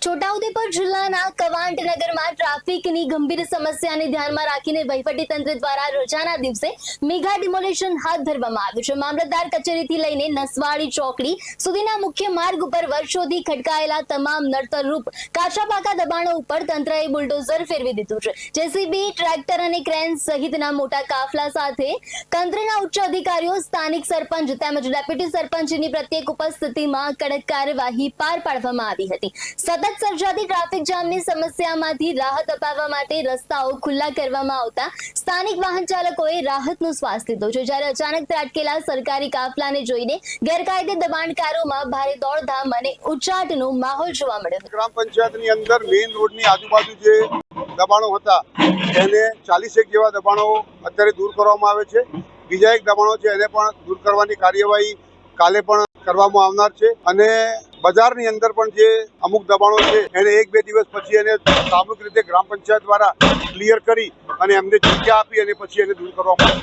છોટાઉદેપુર જિલ્લાના કવાંટનગરમાં ટ્રાફિકની ગંભીર સમસ્યાને ધ્યાનમાં રાખીને વહીવટીતંત્ર દ્વારા રજાના દિવસે મેગા ડિમોલેશન હાથ ધરવામાં આવ્યું છે। મામલતદાર કચેરીથી લઈને નસવાડી ચોકડી સુધીના મુખ્ય માર્ગ ઉપર વર્ષોથી ખટકાયેલા તમામ નડતરરૂપ કાચા પાકા દબાણો ઉપર તંત્રએ બુલડોઝર ફેરવી દીધું છે। જેસીબી, ટ્રેક્ટર અને ક્રેન સહિતના મોટા કાફલા સાથે તંત્રના ઉચ્ચ અધિકારીઓ, સ્થાનિક સરપંચ તેમજ ડેપ્યુટી સરપંચની પ્રત્યેક ઉપસ્થિતિમાં કડક કાર્યવાહી પાર પાડવામાં આવી હતી। સતત સર્જાતી ટ્રાફિક જામની સમસ્યામાંથી રાહત અપાવવા માટે રસ્તાઓ ખુલ્લા કરવામાં આવતા સ્થાનિક વાહન ચાલકોએ રાહતનો શ્વાસ લીધો છે। જ્યારે અચાનક ત્રાટકેલા સરકારી કાફલાને જોઈને ગેરકાયદે દબાણકારોમાં ભારે દોડધામ અને ઉચાટનો માહોલ જોવા મળ્યો। ગ્રામ પંચાયતની અંદર મેઇન રોડની આજુબાજુ જે દબાણો હતા એને 40 જેવા દબાણો અત્યારે દૂર કરવામાં આવે છે। બીજા એક દબાણો છે એને પણ દૂર કરવાની કાર્યવાહી કાલે પણ કરવામાં આવનાર છે અને બજારની અંદર પણ જે અમુક દબાણો છે એને 1-2 દિવસ પછી એને સામૂહિક રીતે ગ્રામ પંચાયત દ્વારા ક્લિયર કરી અને એમને જગ્યા આપી અને પછી એને દૂર કરવામાં આવશે।